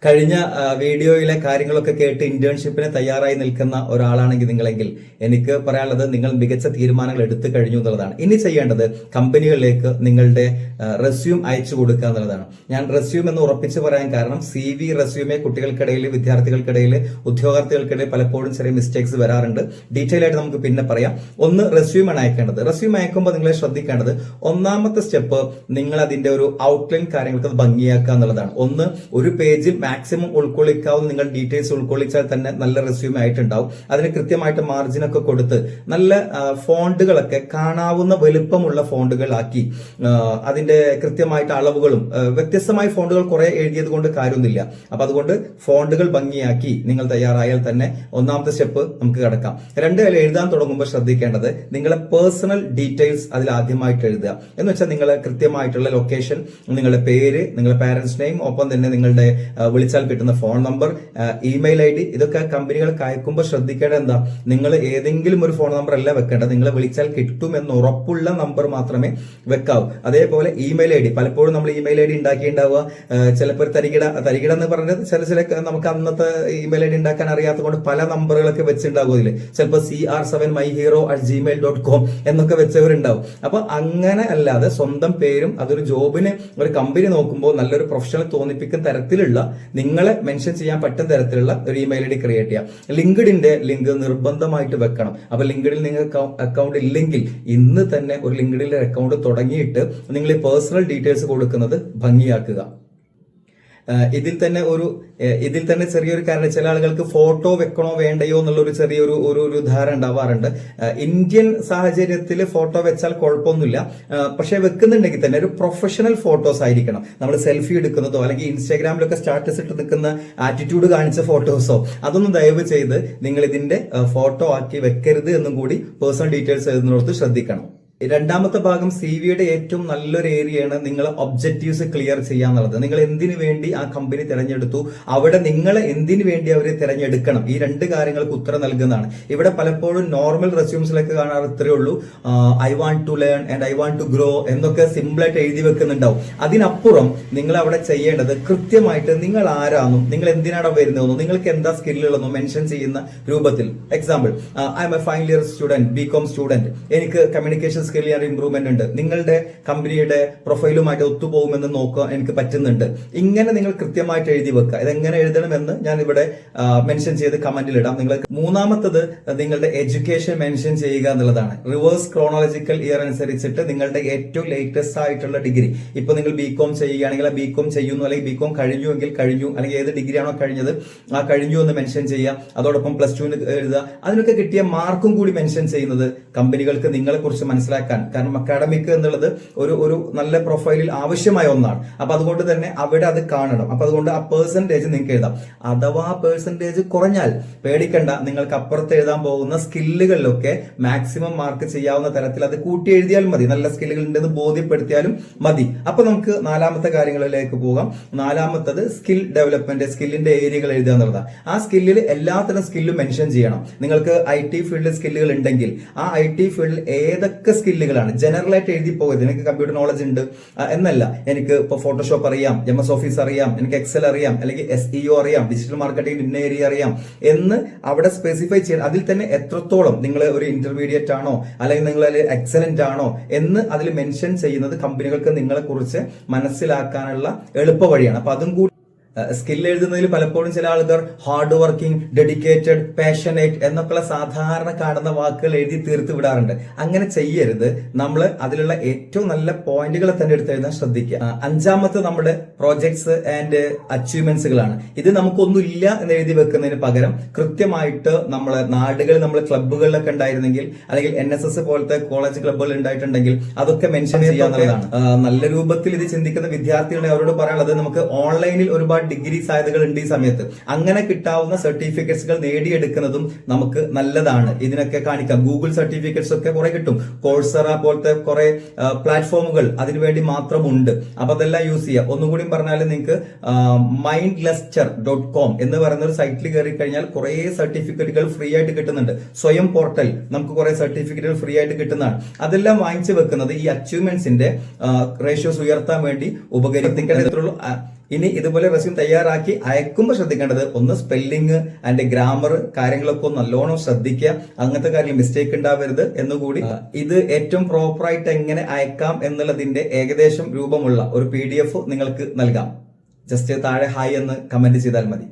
കഴിഞ്ഞ വീഡിയോയിലെ കാര്യങ്ങളൊക്കെ കേട്ട് ഇന്റേൺഷിപ്പിന് തയ്യാറായി നിൽക്കുന്ന ഒരാളാണെങ്കിൽ നിങ്ങളെങ്കിൽ എനിക്ക് പറയാനുള്ളത് നിങ്ങൾ മികച്ച തീരുമാനങ്ങൾ എടുത്തു കഴിഞ്ഞു എന്നുള്ളതാണ്. ഇനി ചെയ്യേണ്ടത് കമ്പനികളിലേക്ക് നിങ്ങളുടെ റെസ്യൂം അയച്ചു കൊടുക്കുക എന്നുള്ളതാണ്. ഞാൻ റെസ്യൂം എന്ന് ഉറപ്പിച്ച് പറയാൻ കാരണം CV റെസ്യൂമെ കുട്ടികൾക്കിടയിൽ, വിദ്യാർത്ഥികൾക്കിടയിൽ, ഉദ്യോഗാർത്ഥികൾക്കിടയിൽ പലപ്പോഴും ചെറിയ മിസ്റ്റേക്സ് വരാറുണ്ട്. ഡീറ്റെയിൽ ആയിട്ട് നമുക്ക് പിന്നെ പറയാം. ഒന്ന് റെസ്യൂം ആണ് അയക്കേണ്ടത്. റെസ്യൂം അയക്കുമ്പോൾ നിങ്ങളെ ശ്രദ്ധിക്കേണ്ടത് ഒന്നാമത്തെ സ്റ്റെപ്പ് നിങ്ങൾ അതിന്റെ ഒരു ഔട്ട്ലൈൻ കാര്യങ്ങൾക്ക് ഭംഗിയാക്കുക എന്നുള്ളതാണ്. ഒന്ന്, ഒരു പേജിൽ മാക്സിമം ഉൾക്കൊള്ളിക്കാവുന്ന നിങ്ങൾ ഡീറ്റെയിൽസ് ഉൾക്കൊള്ളിച്ചാൽ തന്നെ നല്ല റെസ്യൂമേ ആയിട്ടുണ്ടാവും. അതിന് കൃത്യമായിട്ട് മാർജിനൊക്കെ കൊടുത്ത് നല്ല ഫോണ്ടുകളൊക്കെ കാണാവുന്ന വലുപ്പമുള്ള ഫോണ്ടുകളാക്കി അതിന്റെ കൃത്യമായിട്ട് അളവുകളും വ്യത്യസ്തമായ ഫോണ്ടുകൾ കുറെ എഴുതിയത് കൊണ്ട് കാര്യമൊന്നുമില്ല. അപ്പൊ അതുകൊണ്ട് ഫോണ്ടുകൾ ഭംഗിയാക്കി നിങ്ങൾ തയ്യാറായാൽ തന്നെ ഒന്നാമത്തെ സ്റ്റെപ്പ് നമുക്ക് കടക്കാം. രണ്ട്, എഴുതാൻ തുടങ്ങുമ്പോൾ ശ്രദ്ധിക്കേണ്ടത് നിങ്ങളെ പേഴ്സണൽ ഡീറ്റെയിൽസ് അതിൽ ആദ്യമായിട്ട് എഴുതുക. എന്ന് വെച്ചാൽ നിങ്ങളെ കൃത്യമായിട്ടുള്ള ലൊക്കേഷൻ, നിങ്ങളുടെ പേര്, നിങ്ങളുടെ പാരന്റ്സ് നെയിം, ഒപ്പം തന്നെ നിങ്ങളുടെ വിളിച്ചാൽ കിട്ടുന്ന ഫോൺ നമ്പർ, ഇമെയിൽ ID, ഇതൊക്കെ കമ്പനികൾക്ക് അയക്കുമ്പോൾ ശ്രദ്ധിക്കേണ്ടത് എന്താ, നിങ്ങൾ ഏതെങ്കിലും ഒരു ഫോൺ നമ്പർ അല്ല വെക്കേണ്ടത്, നിങ്ങളെ വിളിച്ചാൽ കിട്ടുമെന്ന് ഉറപ്പുള്ള നമ്പർ മാത്രമേ വെക്കാവൂ. അതേപോലെ ഇമെയിൽ ID, പലപ്പോഴും നമ്മൾ ഇമെയിൽ ID ഉണ്ടാക്കിയിട്ടുണ്ടാവുക ചിലപ്പോൾ തരികിട എന്ന് പറഞ്ഞത് ചില നമുക്ക് അന്നത്തെ ഇമെയിൽ ID ഉണ്ടാക്കാൻ അറിയാത്തത് കൊണ്ട് പല നമ്പറുകളൊക്കെ വെച്ചിട്ടുണ്ടാകും. ഇതിൽ ചിലപ്പോൾ CR7myhero@gmail.com എന്നൊക്കെ വെച്ചവരുണ്ടാവും. അപ്പൊ അങ്ങനെ അല്ലാതെ സ്വന്തം പേരും അതൊരു ജോബിന് ഒരു കമ്പനി നോക്കുമ്പോൾ നല്ലൊരു പ്രൊഫഷണൽ തോന്നിപ്പിക്കുന്ന തരത്തിലുള്ള, നിങ്ങളെ മെൻഷൻ ചെയ്യാൻ പറ്റുന്ന തരത്തിലുള്ള ഒരു ഇമെയിൽ ID ക്രിയേറ്റ് ചെയ്യാം. ലിങ്ക്ഡിന്റെ ലിങ്ക് നിർബന്ധമായിട്ട് വെക്കണം. അപ്പൊ ലിങ്ക്ഡിൽ നിങ്ങൾക്ക് അക്കൗണ്ട് ഇല്ലെങ്കിൽ ഇന്ന് തന്നെ ഒരു ലിങ്ക്ഡിലെ അക്കൗണ്ട് തുടങ്ങിയിട്ട് നിങ്ങൾ ഈ പേഴ്സണൽ ഡീറ്റെയിൽസ് കൊടുക്കുന്നത് ഭംഗിയാക്കുക. ഇതിൽ തന്നെ ചെറിയൊരു കാരണം, ചില ആളുകൾക്ക് ഫോട്ടോ വെക്കണോ വേണ്ടയോ എന്നുള്ളൊരു ചെറിയൊരു ധാരണ ഉണ്ടാവാറുണ്ട്. ഇന്ത്യൻ സാഹചര്യത്തിൽ ഫോട്ടോ വെച്ചാൽ കുഴപ്പമൊന്നുമില്ല. പക്ഷെ വെക്കുന്നുണ്ടെങ്കിൽ തന്നെ ഒരു പ്രൊഫഷണൽ ഫോട്ടോസ് ആയിരിക്കണം. നമ്മൾ സെൽഫി എടുക്കുന്നതോ അല്ലെങ്കിൽ ഇൻസ്റ്റാഗ്രാമിലൊക്കെ സ്റ്റാറ്റസ് ഇട്ട് നിൽക്കുന്ന ആറ്റിറ്റ്യൂഡ് കാണിച്ച ഫോട്ടോസോ അതൊന്നും ദയവ് ചെയ്ത് നിങ്ങൾ ഇതിന്റെ ഫോട്ടോ ആക്കി വെക്കരുത് എന്നും കൂടി പേഴ്സണൽ ഡീറ്റെയിൽസ് എഴുതുന്നിടത്ത് ശ്രദ്ധിക്കണം. രണ്ടാമത്തെ ഭാഗം CVയുടെ ഏറ്റവും നല്ലൊരു ഏരിയയാണ് നിങ്ങൾ ഒബ്ജക്റ്റീവ്സ് ക്ലിയർ ചെയ്യാന്നുള്ളത്. നിങ്ങൾ എന്തിനു വേണ്ടി ആ കമ്പനി തിരഞ്ഞെടുത്തു, അവിടെ നിങ്ങളെ എന്തിനു വേണ്ടി അവർ തിരഞ്ഞെടുക്കണം, ഈ രണ്ട് കാര്യങ്ങൾക്ക് ഉത്തരം നൽകുന്നതാണ്. ഇവിടെ പലപ്പോഴും നോർമൽ റെസ്യൂംസിലൊക്കെ കാണാറ് ഇത്രയേ ഉള്ളൂ, I want to learn and I want to grow എന്നൊക്കെ സിമ്പിളായിട്ട് എഴുതി വെക്കുന്നുണ്ടാവും. അതിനപ്പുറം നിങ്ങൾ അവിടെ ചെയ്യേണ്ടത് കൃത്യമായിട്ട് നിങ്ങൾ ആരാണെന്നും നിങ്ങൾ എന്തിനാണ് വരുന്നതെന്നും നിങ്ങൾക്ക് എന്താ സ്കില്ലുകളെന്നും മെൻഷൻ ചെയ്യുന്ന രൂപത്തിൽ. Example, I M A final year student, BCom student, എനിക്ക് കമ്മ്യൂണിക്കേഷൻ സ്കിൽ ഇംപ്രൂവ്മെന്റ് ഉണ്ട്, നിങ്ങളുടെ കമ്പനിയുടെ പ്രൊഫൈലുമായിട്ട് ഒത്തുപോകുമെന്ന് നോക്കാൻ എനിക്ക് പറ്റുന്നുണ്ട്. ഇങ്ങനെ നിങ്ങൾ കൃത്യമായിട്ട് എഴുതി വെക്കുക. ഇതെങ്ങനെ എഴുതണമെന്ന് ഞാൻ ഇവിടെ മെൻഷൻ ചെയ്ത് കമന്റിൽ ഇടാം. നിങ്ങൾ മൂന്നാമത്തത് നിങ്ങളുടെ എഡ്യൂക്കേഷൻ മെൻഷൻ ചെയ്യുക എന്നുള്ളതാണ്. റിവേഴ്സ് ക്രോണോളജിക്കൽ ഇയർ അനുസരിച്ചിട്ട് നിങ്ങളുടെ ഏറ്റവും ലേറ്റസ്റ്റ് ആയിട്ടുള്ള ഡിഗ്രി, ഇപ്പൊ നിങ്ങൾ BCom ചെയ്യുകയാണെങ്കിൽ BCom ചെയ്യുന്നു, അല്ലെങ്കിൽ BCom കഴിഞ്ഞുവെങ്കിൽ കഴിഞ്ഞു, അല്ലെങ്കിൽ ഏത് ഡിഗ്രി ആണോ കഴിഞ്ഞത് ആ കഴിഞ്ഞു എന്ന് മെൻഷൻ ചെയ്യുക. അതോടൊപ്പം +2 എഴുതുക. അതിനൊക്കെ കിട്ടിയ മാർക്കും കൂടി മെൻഷൻ ചെയ്യുന്നത് കമ്പനികൾക്ക് നിങ്ങളെ കുറിച്ച് മനസ്സിലാക്കാൻ, കാരണം അക്കാഡമിക് എന്നുള്ളത് ഒരു നല്ല പ്രൊഫൈലിൽ ആവശ്യമായ ഒന്നാണ്. അപ്പൊ അതുകൊണ്ട് തന്നെ അവിടെ അത് കാണണം. അപ്പൊ അതുകൊണ്ട് ആ പെർസെന്റേജ് നിങ്ങൾക്ക് എഴുതാം. അഥവാ പെർസെന്റേജ് കുറഞ്ഞാൽ പേടിക്കണ്ട, നിങ്ങൾക്ക് അപ്പുറത്ത് എഴുതാൻ പോകുന്ന സ്കില്ലുകളിലൊക്കെ മാക്സിമം മാർക്ക് ചെയ്യാവുന്ന തരത്തിൽ അത് കൂട്ടി എഴുതിയാൽ മതി. നല്ല സ്കില്ലുകൾ ഉണ്ടെന്ന് ബോധ്യപ്പെടുത്തിയാലും മതി. അപ്പൊ നമുക്ക് നാലാമത്തെ കാര്യങ്ങളിലേക്ക് പോകാം. നാലാമത്തത് സ്കിൽ ഡെവലപ്മെന്റ്, സ്കില്ലിന്റെ ഏരിയകൾ എഴുതുക എന്നുള്ളതാണ്. ആ സ്കില്ലിൽ എല്ലാത്തരം സ്കില്ലും മെൻഷൻ ചെയ്യണം. നിങ്ങൾക്ക് IT ഫീൽഡിൽ സ്കില്ലുകൾ ഉണ്ടെങ്കിൽ ആ IT ഫീൽഡിൽ ഏതൊക്കെ സ്കില്ലുകളാണ് ജനറൽ ആയിട്ട് എഴുതി പോകരുത്. എനിക്ക് കമ്പ്യൂട്ടർ നോളജ് ഉണ്ട് എന്നല്ല, എനിക്ക് ഇപ്പോൾ ഫോട്ടോഷോപ്പ് അറിയാം, MS ഓഫീസ് അറിയാം, എനിക്ക് Excel അറിയാം, അല്ലെങ്കിൽ SEO അറിയാം, ഡിജിറ്റൽ മാർക്കറ്റിംഗ് ഇന്ന ഏരിയ അറിയാം എന്ന് അവിടെ സ്പെസിഫൈ ചെയ്യണം. അതിൽ തന്നെ എത്രത്തോളം നിങ്ങൾ ഒരു ഇന്റർമീഡിയറ്റ് ആണോ അല്ലെങ്കിൽ നിങ്ങൾ എക്സലന്റ് ആണോ എന്ന് അതിൽ മെൻഷൻ ചെയ്യുന്നത് കമ്പനികൾക്ക് നിങ്ങളെ കുറിച്ച് മനസ്സിലാക്കാനുള്ള എളുപ്പ വഴിയാണ്. അപ്പൊ അതും കൂടി സ്കിൽ എഴുതുന്നതിൽ പലപ്പോഴും ചില ആളുകൾ ഹാർഡ് വർക്കിംഗ്, ഡെഡിക്കേറ്റഡ്, പാഷനേറ്റ് എന്നൊക്കെയുള്ള സാധാരണ കാണുന്ന വാക്കുകൾ എഴുതി തീർത്ത് വിടാറുണ്ട്. അങ്ങനെ ചെയ്യരുത്. നമ്മൾ അതിലുള്ള ഏറ്റവും നല്ല പോയിന്റുകളെ തന്നെ എടുത്ത് എഴുതാൻ ശ്രദ്ധിക്കുക. അഞ്ചാമത്തെ നമ്മുടെ പ്രോജക്ട്സ് ആൻഡ് അച്ചീവ്മെന്റ്സുകളാണ്. ഇത് നമുക്കൊന്നുമില്ല എന്ന് എഴുതി വെക്കുന്നതിന് പകരം കൃത്യമായിട്ട് നമ്മളെ നാടുകളിൽ, നമ്മൾ ക്ലബ്ബുകളിലൊക്കെ ഉണ്ടായിരുന്നെങ്കിൽ, അല്ലെങ്കിൽ NSS പോലത്തെ കോളേജ് ക്ലബ്ബുകൾ ഉണ്ടായിട്ടുണ്ടെങ്കിൽ അതൊക്കെ മെൻഷൻ ചെയ്യാവുന്നതാണ്. നല്ല രൂപത്തിൽ ഇത് ചിന്തിക്കുന്ന വിദ്യാർത്ഥികളെ അവരോട് പറയാനുള്ളത്, നമുക്ക് ഓൺലൈനിൽ ഒരുപാട് ഡിഗ്രി സാധ്യതകൾ ഉണ്ട് ഈ സമയത്ത്. അങ്ങനെ കിട്ടാവുന്ന സർട്ടിഫിക്കറ്റ്സുകൾ നേടിയെടുക്കുന്നതും നമുക്ക് നല്ലതാണ്. ഇതിനൊക്കെ കാണിക്കാം. ഗൂഗിൾ സർട്ടിഫിക്കറ്റ്സ് ഒക്കെ കുറെ കിട്ടും. കോഴ്സറ പോലത്തെ കുറെ പ്ലാറ്റ്ഫോമുകൾ അതിനുവേണ്ടി മാത്രമുണ്ട്. അപ്പൊ അതെല്ലാം യൂസ് ചെയ്യുക. ഒന്നും കൂടി പറഞ്ഞാൽ നിങ്ങൾക്ക് mindluster.com എന്ന് പറയുന്ന ഒരു സൈറ്റിൽ കയറി കഴിഞ്ഞാൽ കുറെ സർട്ടിഫിക്കറ്റുകൾ ഫ്രീ ആയിട്ട് കിട്ടുന്നുണ്ട്. സ്വയം പോർട്ടൽ നമുക്ക് കുറെ സർട്ടിഫിക്കറ്റുകൾ ഫ്രീ ആയിട്ട് കിട്ടുന്നതാണ്. അതെല്ലാം വാങ്ങിച്ചു വെക്കുന്നത് ഈ അച്ചീവ്മെന്റ്സിന്റെ റേഷ്യോസ് ഉയർത്താൻ വേണ്ടി ഉപകരിപ്പിക്കേണ്ടതുള്ളൂ. ഇനി ഇതുപോലെ റെസ്യൂം തയ്യാറാക്കി അയക്കുമ്പോൾ ശ്രദ്ധിക്കേണ്ടത് ഒന്ന് സ്പെല്ലിംഗ് ആൻഡ് ഗ്രാമർ കാര്യങ്ങളൊക്കെ ഒന്ന് നല്ലോണം ശ്രദ്ധിക്കുക, അങ്ങനത്തെ കാര്യങ്ങൾ മിസ്റ്റേക്ക് ഉണ്ടാവരുത് എന്നുകൂടി. ഇത് ഏറ്റവും പ്രോപ്പറായിട്ട് എങ്ങനെ അയക്കാം എന്നുള്ളതിന്റെ ഏകദേശം രൂപമുള്ള ഒരു PDF നിങ്ങൾക്ക് നൽകാം. ജസ്റ്റ് താഴെ ഹായ് എന്ന് കമന്റ് ചെയ്താൽ മതി.